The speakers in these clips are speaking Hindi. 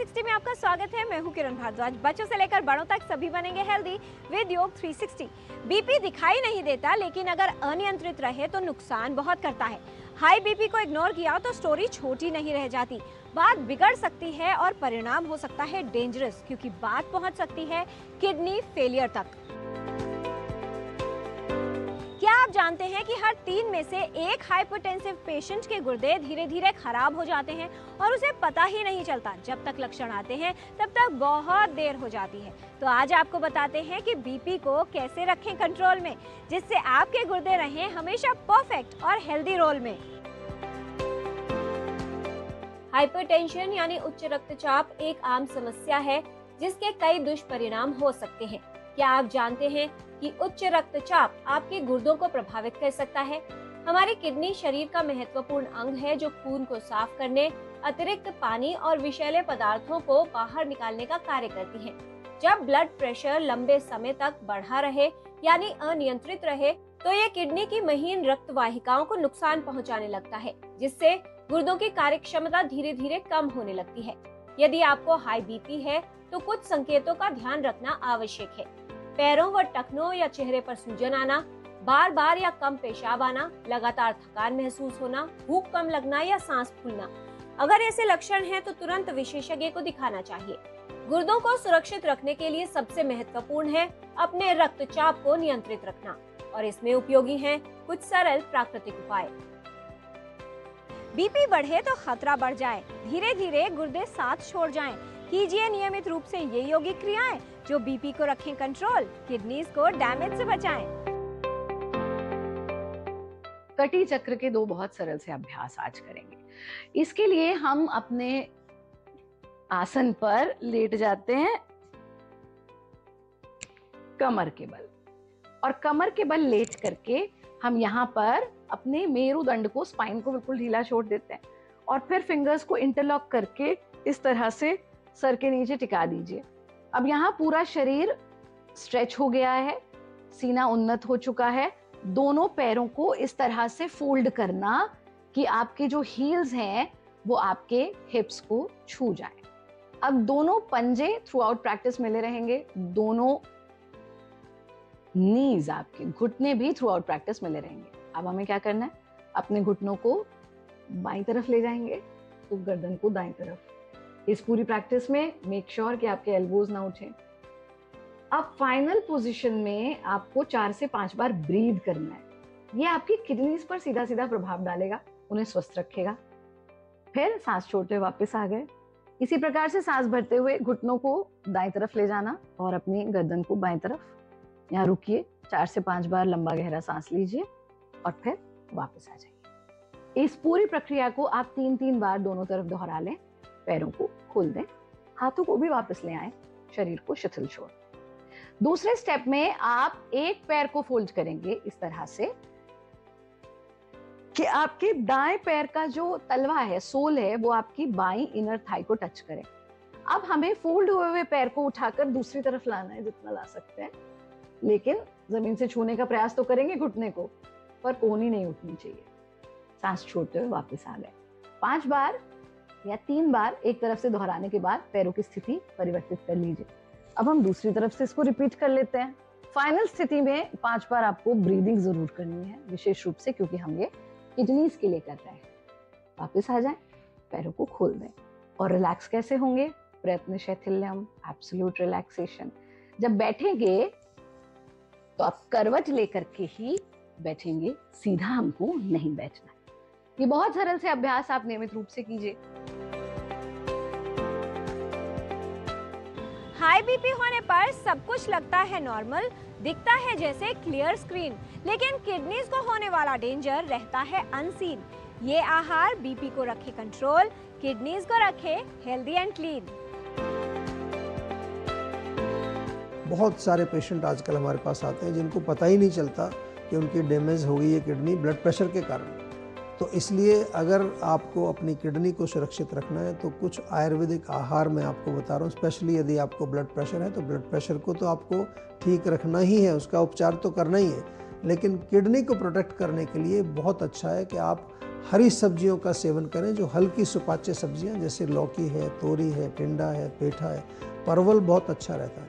360 में आपका स्वागत है। मैं हूं किरण भारद्वाज। बच्चों से लेकर बड़ों तक सभी बनेंगे हेल्दी विद योग 360। बीपी दिखाई नहीं देता, लेकिन अगर अनियंत्रित रहे तो नुकसान बहुत करता है। हाई बीपी को इग्नोर किया तो स्टोरी छोटी नहीं रह जाती, बात बिगड़ सकती है और परिणाम हो सकता है डेंजरस, क्योंकि बात पहुंच सकती है किडनी फेलियर तक। क्या आप जानते हैं कि हर 3 में से एक हाइपरटेंसिव पेशेंट के गुर्दे धीरे धीरे खराब हो जाते हैं और उसे पता ही नहीं चलता। जब तक लक्षण आते हैं तब तक बहुत देर हो जाती है। तो आज आपको बताते हैं कि बीपी को कैसे रखें कंट्रोल में, जिससे आपके गुर्दे रहें हमेशा परफेक्ट और हेल्दी रोल में। हाइपरटेंशन यानी उच्च रक्तचाप एक आम समस्या है जिसके कई दुष्परिणाम हो सकते हैं। क्या आप जानते हैं कि उच्च रक्तचाप आपके गुर्दों को प्रभावित कर सकता है? हमारी किडनी शरीर का महत्वपूर्ण अंग है जो खून को साफ करने, अतिरिक्त पानी और विषैले पदार्थों को बाहर निकालने का कार्य करती है। जब ब्लड प्रेशर लंबे समय तक बढ़ा रहे यानी अनियंत्रित रहे तो ये किडनी की महीन रक्त वाहिकाओं को नुकसान पहुंचाने लगता है, जिससे गुर्दों की कार्यक्षमता धीरे धीरे कम होने लगती है। यदि आपको हाई बीपी है तो कुछ संकेतों का ध्यान रखना आवश्यक है। पैरों व टखनों या चेहरे पर सूजन आना, बार बार या कम पेशाब आना, लगातार थकान महसूस होना, भूख कम लगना या सांस फूलना। अगर ऐसे लक्षण हैं तो तुरंत विशेषज्ञ को दिखाना चाहिए। गुर्दों को सुरक्षित रखने के लिए सबसे महत्वपूर्ण है अपने रक्तचाप को नियंत्रित रखना, और इसमें उपयोगी हैं कुछ सरल प्राकृतिक उपाय। बीपी बढ़े तो खतरा बढ़ जाए, धीरे धीरे गुर्दे साथ छोड़ जाएं। कीजिए नियमित रूप से ये यौगिक क्रियाएं जो बीपी को रखें कंट्रोल, किडनीज को डैमेज से बचाएं। कटी चक्र के 2 बहुत सरल से अभ्यास आज करेंगे। इसके लिए हम अपने आसन पर लेट जाते हैं कमर के बल, और कमर के बल लेट करके हम यहाँ पर अपने मेरुदंड को, स्पाइन को बिल्कुल ढीला छोड़ देते हैं, और फिर फिंगर्स को इंटरलॉक करके इस तरह से सर के नीचे टिका दीजिए। अब यहाँ पूरा शरीर स्ट्रेच हो गया है, सीना उन्नत हो चुका है। दोनों पैरों को इस तरह से फोल्ड करना कि आपके जो हील्स हैं वो आपके हिप्स को छू जाए। अब दोनों पंजे थ्रू आउट प्रैक्टिस मिले रहेंगे, दोनों नीज, आपके घुटने भी थ्रू आउट प्रैक्टिस मिले रहेंगे। अब हमें क्या करना है, अपने घुटनों को बाईं तरफ ले जाएंगे तो गर्दन को दाईं तरफ। इस पूरी प्रैक्टिस में मेक श्योर कि आपके एल्बोज ना उठें। अब फाइनल पोजीशन में आपको 4 से 5 बार ब्रीथ करना है। ये आपकी किडनीज पर सीधा सीधा प्रभाव डालेगा, उन्हें स्वस्थ रखेगा। फिर सांस छोड़ते हुए वापस आ गए। इसी प्रकार से सांस भरते हुए घुटनों को दाईं तरफ ले जाना और अपनी गर्दन को बाईं तरफ। यहाँ रुकिए, 4 से 5 बार लंबा गहरा सांस लीजिए और फिर वापस आ जाइए। इस पूरी प्रक्रिया को आप 3-3 बार दोनों तरफ दोहरा लें। पैरों को खोल दें, हाथों को भी वापस ले आएं, शरीर को शिथिल छोड़। दूसरे स्टेप में आप एक पैर को फोल्ड करेंगे इस तरह से कि आपके दाएं पैर का जो तलवा है, सोल है, वो आपकी बाईं इनर थाई को टच करे। अब हमें फोल्ड हुए पैर को उठाकर दूसरी तरफ लाना है, जितना ला सकते हैं, लेकिन जमीन से छूने का प्रयास तो करेंगे घुटने को, पर कोहनी नहीं उठनी चाहिए। सांस छोड़ते हुए वापस आ गए। 5 बार या 3 बार एक तरफ से दोहराने के बाद पैरों की स्थिति परिवर्तित कर लीजिए। अब हम दूसरी तरफ से इसको रिपीट कर लेते हैं। फाइनल स्थिति में 5 बार आपको ब्रीदिंग जरूर करनी है, विशेष रूप से क्योंकि हम ये किडनीज के लिए कर रहे हैं। वापस आ जाएं, पैरों को खोल दें। और रिलैक्स कैसे होंगे? प्रयत्न शैथिल्यम, एब्सोल्यूट रिलैक्सेशन। जब बैठेंगे तो आप करवट लेकर के ही बैठेंगे, सीधा हमको नहीं बैठना। ये बहुत सरल से अभ्यास आप नियमित रूप से कीजिए। हाई बीपी होने पर सब कुछ लगता है नॉर्मल, दिखता है जैसे क्लियर स्क्रीन, लेकिन किडनीज को होने वाला डेंजर रहता है अनसीन। ये आहार बीपी को रखे कंट्रोल, किडनीज को रखे हेल्दी एंड क्लीन। बहुत सारे पेशेंट आजकल हमारे पास आते हैं जिनको पता ही नहीं चलता कि उनकी डैमेज हो गई है किडनी ब्लड प्रेशर के कारण। तो इसलिए अगर आपको अपनी किडनी को सुरक्षित रखना है तो कुछ आयुर्वेदिक आहार मैं आपको बता रहा हूँ। स्पेशली यदि आपको ब्लड प्रेशर है तो ब्लड प्रेशर को तो आपको ठीक रखना ही है, उसका उपचार तो करना ही है, लेकिन किडनी को प्रोटेक्ट करने के लिए बहुत अच्छा है कि आप हरी सब्जियों का सेवन करें, जो हल्की सुपाच्य सब्जियां जैसे लौकी है, तोरी है, टिंडा है, पेठा है, परवल बहुत अच्छा रहता है,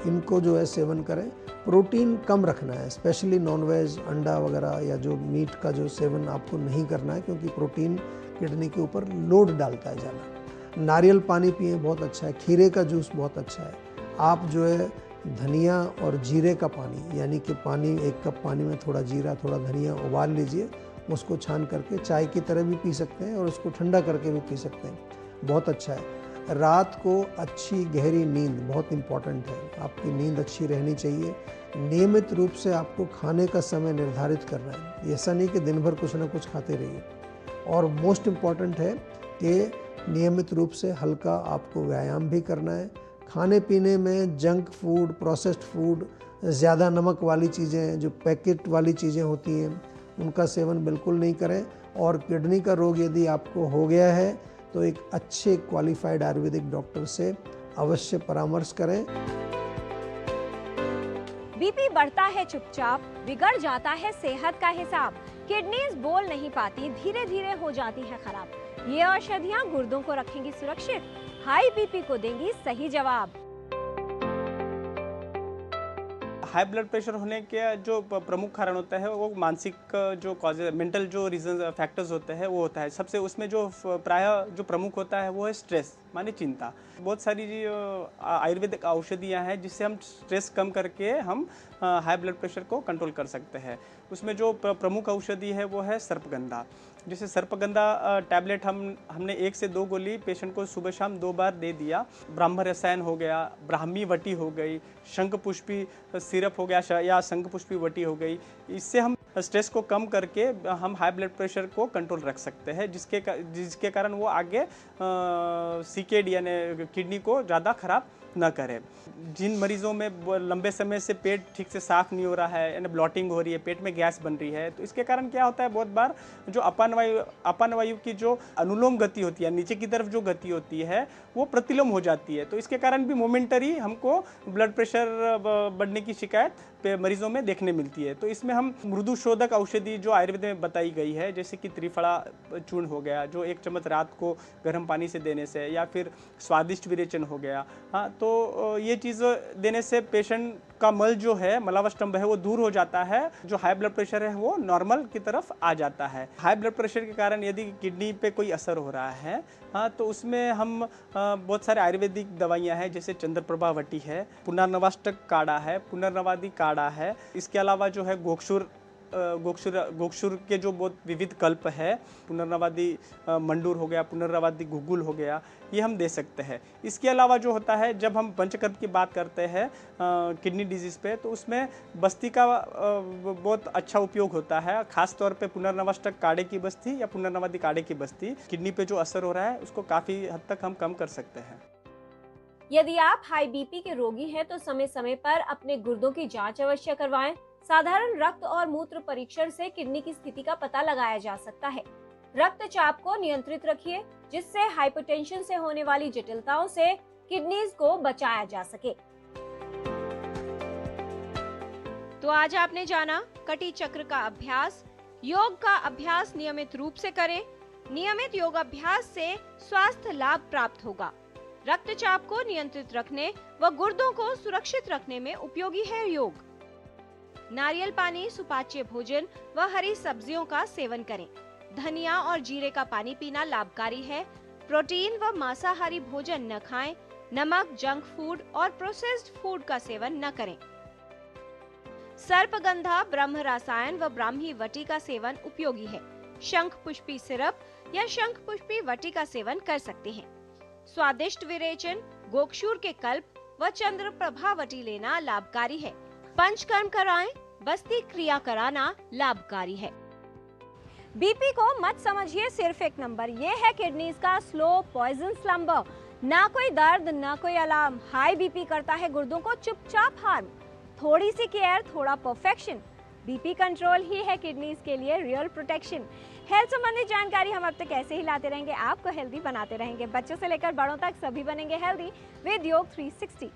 इनको जो है सेवन करें। प्रोटीन कम रखना है, स्पेशली नॉनवेज, अंडा वगैरह या जो मीट का जो सेवन आपको नहीं करना है, क्योंकि प्रोटीन किडनी के ऊपर लोड डालता है ज़्यादा। नारियल पानी पिएं, बहुत अच्छा है। खीरे का जूस बहुत अच्छा है। आप जो है धनिया और जीरे का पानी, यानी कि पानी 1 कप पानी में थोड़ा जीरा थोड़ा धनिया उबाल लीजिए, उसको छान करके चाय की तरह भी पी सकते हैं और उसको ठंडा करके भी पी सकते हैं, बहुत अच्छा है। रात को अच्छी गहरी नींद बहुत इम्पॉर्टेंट है, आपकी नींद अच्छी रहनी चाहिए। नियमित रूप से आपको खाने का समय निर्धारित करना है, ऐसा नहीं कि दिन भर कुछ ना कुछ खाते रहिए। और मोस्ट इम्पॉर्टेंट है कि नियमित रूप से हल्का आपको व्यायाम भी करना है। खाने पीने में जंक फूड, प्रोसेस्ड फूड, ज़्यादा नमक वाली चीज़ें, जो पैकेट वाली चीज़ें होती हैं, उनका सेवन बिल्कुल नहीं करें। और किडनी का रोग यदि आपको हो गया है तो एक अच्छे क्वालिफाइड आयुर्वेदिक डॉक्टर से अवश्य परामर्श करें। बीपी बढ़ता है चुपचाप, बिगड़ जाता है सेहत का हिसाब, किडनीज बोल नहीं पाती, धीरे धीरे हो जाती है खराब। ये औषधियाँ गुर्दों को रखेंगी सुरक्षित, हाई बीपी को देंगी सही जवाब। हाई ब्लड प्रेशर होने के जो प्रमुख कारण होता है वो मानसिक जो कॉजेज, मेंटल जो रीजन फैक्टर्स होते हैं वो होता है। सबसे उसमें जो प्रायः जो प्रमुख होता है वो है स्ट्रेस, माने चिंता। बहुत सारी आयुर्वेदिक औषधियाँ हैं जिससे हम स्ट्रेस कम करके हम हाई ब्लड प्रेशर को कंट्रोल कर सकते हैं। उसमें जो प्रमुख औषधि है वो है सर्पगंधा। जैसे सर्पगंधा टैबलेट हमने 1 से 2 गोली पेशेंट को सुबह शाम 2 बार दे दिया। ब्राह्म रसायन हो गया, ब्राह्मी वटी हो गई, शंखपुष्पी सिरप हो गया या शंखपुष्पी वटी हो गई। इससे हम स्ट्रेस को कम करके हम हाई ब्लड प्रेशर को कंट्रोल रख सकते हैं, जिसके कारण वो आगे सीकेड यानी किडनी को ज़्यादा खराब न करे। जिन मरीजों में लंबे समय से पेट ठीक से साफ नहीं हो रहा है, यानी ब्लॉटिंग हो रही है, पेट में गैस बन रही है, तो इसके कारण क्या होता है, बहुत बार जो अपान वायु की जो अनुलोम गति होती है, नीचे की तरफ जो गति होती है वो प्रतिलोम हो जाती है। तो इसके कारण भी मोमेंटरी हमको ब्लड प्रेशर बढ़ने की शिकायत मरीजों में देखने मिलती है। तो इसमें हम मृदु शोधक औषधि जो आयुर्वेद में बताई गई है, जैसे कि त्रिफला चूर्ण हो गया, जो 1 चम्मच रात को गर्म पानी से देने से, या फिर स्वादिष्ट विरेचन हो गया, हाँ, तो ये चीज़ देने से पेशेंट का मल जो है, मलावस्तंभ है, वो दूर हो जाता है। जो हाई ब्लड प्रेशर है वो नॉर्मल की तरफ आ जाता है। हाई ब्लड प्रेशर के कारण यदि किडनी पे कोई असर हो रहा है, हाँ, तो उसमें हम बहुत सारे आयुर्वेदिक दवाइयाँ हैं, जैसे चंद्रप्रभा वटी है, पुनर्नवाष्टक काढ़ा है, पुनर्नवादी काढ़ा है। इसके अलावा जो है गोक्षुर के जो बहुत विविध कल्प है, पुनर्नवादी मंडूर हो गया, पुनर्नवादी गुगुल हो गया, ये हम दे सकते हैं। इसके अलावा जो होता है, जब हम पंचकर्म की बात करते हैं किडनी डिजीज़ पे, तो उसमें बस्ती का बहुत अच्छा उपयोग होता है, खास तौर पे पुनर्नवाष्टक काढ़े की बस्ती या पुनर्नवादी काढ़े की बस्ती। किडनी पे जो असर हो रहा है उसको काफ़ी हद तक हम कम कर सकते हैं। यदि आप हाई बीपी के रोगी हैं तो समय समय पर अपने गुर्दों की जांच अवश्य करवाएं। साधारण रक्त और मूत्र परीक्षण से किडनी की स्थिति का पता लगाया जा सकता है। रक्तचाप को नियंत्रित रखिए, जिससे हाइपरटेंशन से होने वाली जटिलताओं से किडनीज को बचाया जा सके। तो आज आपने जाना कटी चक्र का अभ्यास। योग का अभ्यास नियमित रूप से करें। नियमित योगाभ्यास से स्वास्थ्य लाभ प्राप्त होगा। रक्तचाप को नियंत्रित रखने व गुर्दों को सुरक्षित रखने में उपयोगी है योग। नारियल पानी, सुपाच्य भोजन व हरी सब्जियों का सेवन करें। धनिया और जीरे का पानी पीना लाभकारी है। प्रोटीन व मांसाहारी भोजन न खाएं। नमक, जंक फूड और प्रोसेस्ड फूड का सेवन न करें। सर्पगंधा, ब्रह्म रसायन व ब्राह्मी वटी का सेवन उपयोगी है। शंख पुष्पी सिरप या शंख पुष्पी वटी का सेवन कर सकते हैं। स्वादिष्ट विरेचन, गोक्षूर के कल्प व चंद्रप्रभा वटी लेना लाभकारी है। पंचकर्म कराएं, बस्ती क्रिया कराना लाभकारी है। बीपी को मत समझिए सिर्फ एक नंबर, ये है किडनीज का स्लो पॉइजन स्लंबर। ना कोई दर्द, ना कोई अलार्म। हाई बीपी करता है गुर्दों को चुपचाप हार्म। थोड़ी सी केयर, थोड़ा परफेक्शन। बीपी कंट्रोल ही है किडनीज के लिए रियल प्रोटेक्शन। हेल्थ संबंधित जानकारी हम अब तक ऐसे ही लाते रहेंगे, आपको हेल्दी बनाते रहेंगे। बच्चों से लेकर बड़ों तक सभी बनेंगे हेल्दी विद योग 360।